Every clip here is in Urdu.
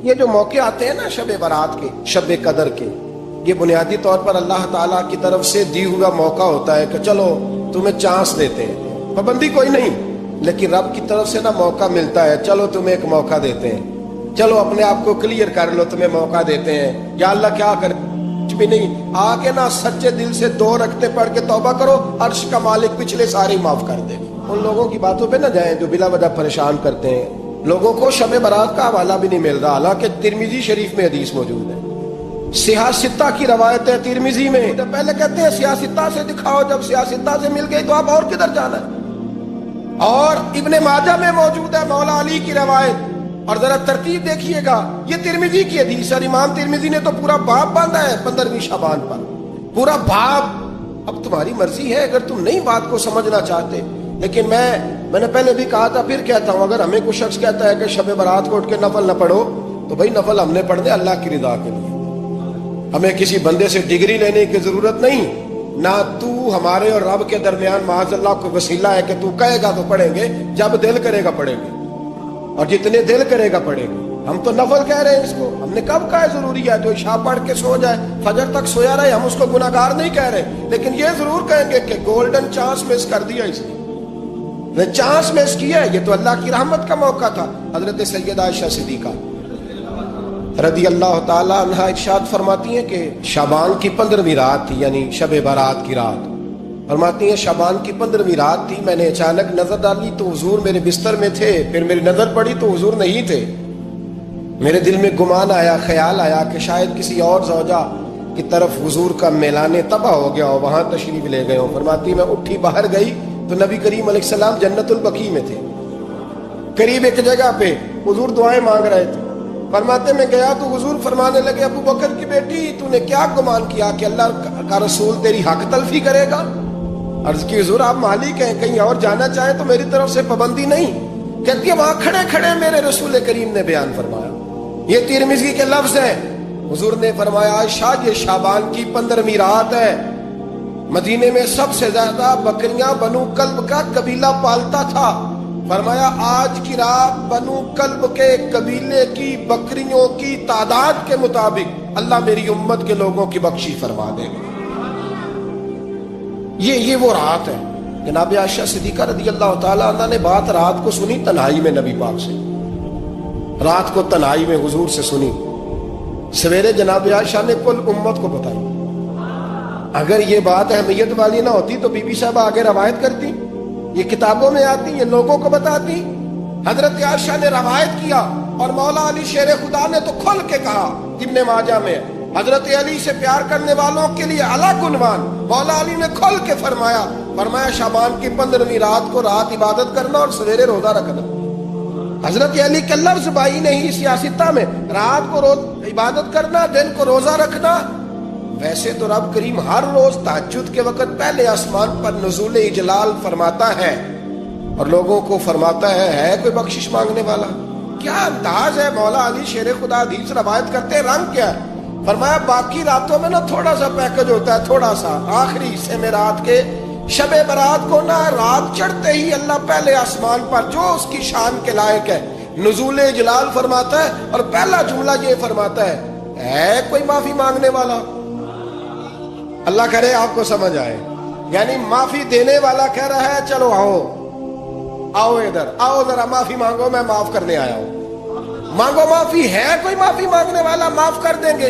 یہ جو موقع آتے ہیں نا شب برات کے، شب قدر کے، یہ بنیادی طور پر اللہ تعالیٰ کی طرف سے دی ہوا موقع ہوتا ہے کہ چلو تمہیں چانس دیتے ہیں، پابندی کوئی نہیں، لیکن رب کی طرف سے نا موقع ملتا ہے، چلو تمہیں ایک موقع دیتے ہیں، چلو اپنے آپ کو کلیئر کر لو، تمہیں موقع دیتے ہیں۔ یا اللہ کیا کرے، کچھ بھی نہیں، آ کے نا سچے دل سے 2 رکعتیں پڑھ کے توبہ کرو، عرش کا مالک پچھلے سارے معاف کر دے۔ ان لوگوں کی باتوں پہ نہ جائیں جو بلا وجہ پریشان کرتے ہیں، لوگوں کو شب برات کا حوالہ بھی نہیں مل رہا، حالانکہ ترمذی شریف میں حدیث موجود ہے، سیاستہ کی روایت ہے ترمذی میں۔ پہلے کہتے ہیں سیاستہ سے دکھاؤ، جب سیاستہ سے مل گئی تو آپ اور کدھر جانا ہے؟ اور ابن ماجہ میں موجود ہے مولا علی کی روایت، اور ذرا ترتیب دیکھیے گا، یہ ترمذی کی حدیث ہے، اور امام ترمذی نے تو پورا باب باندھا ہے 15ویں شعبان پر، پورا باب۔ اب تمہاری مرضی ہے اگر تم نئی بات کو سمجھنا چاہتے، لیکن میں نے پہلے بھی کہا تھا، پھر کہتا ہوں، اگر ہمیں کوئی شخص کہتا ہے کہ شب برات کو اٹھ کے نفل نہ پڑھو، تو بھائی نفل ہم نے پڑھنے اللہ کی رضا کے لیے، ہمیں کسی بندے سے ڈگری لینے کی ضرورت نہیں، نہ تو ہمارے اور رب کے درمیان معاذ اللہ کوئی وسیلہ ہے کہ تو کہے گا تو پڑھیں گے، جب دل کرے گا پڑھیں گے، اور جتنے دل کرے گا پڑھیں گے۔ ہم تو نفل کہہ رہے ہیں اس کو، ہم نے کب کہا ہے ضروری ہے تو عشاء پڑھ کے سو جائے، فجر تک سویا رہے، ہم اس کو گناہ گار نہیں کہہ رہے، لیکن یہ ضرور کہیں گے کہ گولڈن چانس مس کر دیا اس نے چانس مس کیا ہے، یہ تو اللہ کی رحمت کا موقع تھا۔ حضرت سیدہ عائشہ صدیقہ رضی اللہ تعالی عنہ ارشاد فرماتی ہیں کہ شعبان کی 15ویں رات تھی، یعنی شب برات کی رات، فرماتی ہیں شعبان کی 15ویں رات تھی، میں نے اچانک نظر ڈالی تو حضور میرے بستر میں تھے، پھر میری نظر پڑی تو حضور نہیں تھے، میرے دل میں گمان آیا، خیال آیا کہ شاید کسی اور زوجہ کی طرف حضور کا میلان تباہ ہو گیا ہو، وہاں تشریف لے گئے ہوں۔ فرماتی میں اٹھی باہر گئی تو نبی کریم علیہ السلام جنت البقیع میں تھے، قریب ایک جگہ پہ حضور دعائیں مانگ رہے تھے۔ فرماتے میں گیا تو حضور فرمانے لگے، ابو بکر کی بیٹی تو نے کیا گمان کیا کہ اللہ کا رسول تیری حق تلفی کرے گا؟ عرض کی حضور آپ مالک ہیں، کہیں اور جانا چاہیں تو میری طرف سے پابندی نہیں۔ کہتی ہے وہاں کھڑے کھڑے میرے رسول کریم نے بیان فرمایا، یہ ترمذی کے لفظ ہیں، حضور نے فرمایا عائشہ یہ شعبان کی 15ویں رات ہے، مدینے میں سب سے زیادہ بکریاں بنو کلب کا قبیلہ پالتا تھا، فرمایا آج کی رات بنو کلب کے قبیلے کی بکریوں کی تعداد کے مطابق اللہ میری امت کے لوگوں کی بخشش فرما دے گا۔ یہ وہ رات ہے۔ جناب عائشہ صدیقہ رضی اللہ تعالی عنہ نے بات رات کو سنی تنہائی میں نبی پاک سے، رات کو تنہائی میں حضور سے سنی، سویرے جناب عائشہ نے کل امت کو بتائی۔ اگر یہ بات اہمیت والی نہ ہوتی تو بی بی صاحب آگے روایت کرتی، یہ کتابوں میں آتی، یہ لوگوں کو بتاتی۔ حضرت عائشہ نے روایت کیا اور مولا علی شیر خدا نے تو کھل کے کہا، ابن ماجہ میں حضرت علی سے پیار کرنے والوں کے لیے الگ عنوان، مولا علی نے کھل کے فرمایا شعبان کی 15ویں رات کو رات عبادت کرنا اور سویرے روزہ رکھنا۔ حضرت علی کے لفظ بائی نہیں سیاستہ میں، رات کو روز عبادت کرنا، دن کو روزہ رکھنا۔ ویسے تو رب کریم ہر روز تہجد کے وقت پہلے آسمان پر نزول اجلال فرماتا ہے اور لوگوں کو فرماتا ہے کوئی بخشش مانگنے والا؟ کیا انداز ہے مولا علی شیر خدا حدیث روایت کرتے ہیں، رنگ کیا ہے؟ فرمایا باقی راتوں میں نا تھوڑا سا پیکج ہوتا ہے، تھوڑا سا آخری حصے میں رات کے شب برات کو نا رات چڑھتے ہی اللہ پہلے آسمان پر جو اس کی شان کے لائق ہے نزول اجلال فرماتا ہے، اور پہلا جملہ یہ فرماتا ہے کوئی معافی مانگنے والا؟ اللہ کرے آپ کو سمجھ آئے، یعنی معافی دینے والا کہہ رہا ہے چلو آؤ ادھر آؤ ذرا معافی مانگو، میں معاف کرنے آیا ہوں، مانگو معافی۔ ہے کوئی معافی مانگنے والا؟ معاف کر دیں گے۔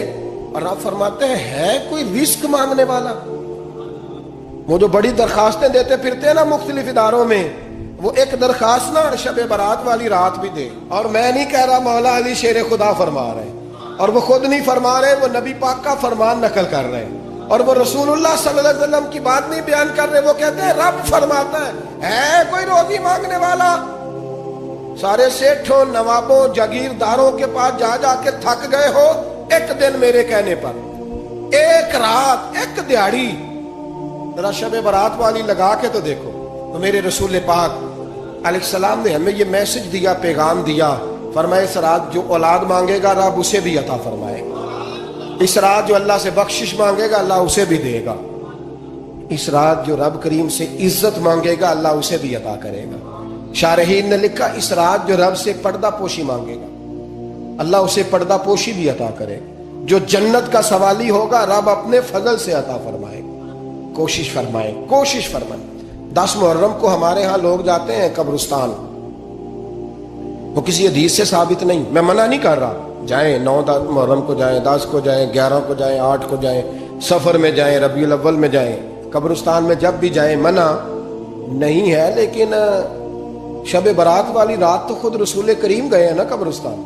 اور آپ فرماتے ہیں ہے کوئی رزق مانگنے والا؟ وہ جو بڑی درخواستیں دیتے پھرتے ہیں نا مختلف اداروں میں، وہ ایک درخواست نا شب برات والی رات بھی دے۔ اور میں نہیں کہہ رہا، مولا علی شیر خدا فرما رہے ہیں، اور وہ خود نہیں فرما رہے، وہ نبی پاک کا فرمان نقل کر رہے ہیں، اور وہ رسول اللہ صلی اللہ علیہ وسلم کی بات نہیں بیان کر رہے، وہ کہتے ہیں رب فرماتا ہے کوئی روزی مانگنے والا؟ سارے سیٹھوں نوابوں جاگیرداروں کے پاس جا کے تھک گئے ہو، ایک دن میرے کہنے پر، ایک رات، ایک دیہڑی ذرا شب برات والی لگا کے تو دیکھو۔ تو میرے رسول پاک علیہ السلام نے ہمیں یہ میسج دیا، پیغام دیا، فرمائے اس رات جو اولاد مانگے گا رب اسے بھی عطا فرمائے گا، اس رات جو اللہ سے بخشش مانگے گا اللہ اسے بھی دے گا، اس رات جو رب کریم سے عزت مانگے گا اللہ اسے بھی عطا کرے گا۔ شارحین نے لکھا اس رات جو رب سے پردہ پوشی مانگے گا، اللہ اسے پردہ پوشی بھی عطا کرے. جو جنت کا سوالی ہوگا رب اپنے فضل سے عطا فرمائے. کوشش فرمائیں, کوشش فرمائیں. 10 محرم کو ہمارے ہاں لوگ جاتے ہیں قبرستان, وہ کسی حدیث سے ثابت نہیں, میں منع نہیں کر رہا, جائیں 9 محرم کو جائیں, 10 کو جائیں, 11 کو جائیں, 8 کو جائیں, سفر میں جائیں, ربیع الاول میں جائیں, قبرستان میں جب بھی جائیں, منع نہیں ہے. لیکن شب برات والی رات تو خود رسول کریم گئے ہیں نا قبرستان.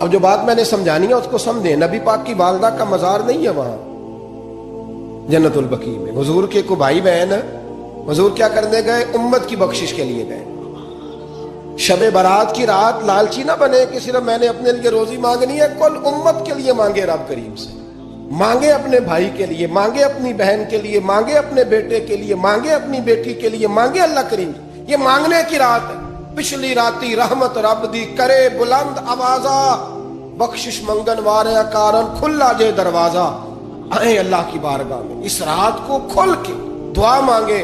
اب جو بات میں نے سمجھانی ہے اس کو سمجھیں. نبی پاک کی والدہ کا مزار نہیں ہے وہاں جنت البقیع میں. حضور کے کو بھائی بہن, حضور کیا کرنے گئے؟ امت کی بخشش کے لیے گئے. شب برات کی رات لالچی نہ بنے کہ صرف میں نے اپنے لیے روزی مانگنی ہے. کل امت کے لیے مانگے رب کریم سے, مانگے اپنے بھائی کے لیے, مانگے اپنی بہن کے لیے, مانگے اپنے بیٹے کے لیے, مانگے اپنی بیٹی کے لیے, مانگے اللہ کریم. یہ مانگنے کی رات ہے. پچھلی راتی رحمت رب دی کرے بلند آوازہ, بخشش منگن وارے کارن کھلا جے دروازہ. آئیں اللہ کی بارگاہ میں اس رات کو کھل کے دعا مانگے,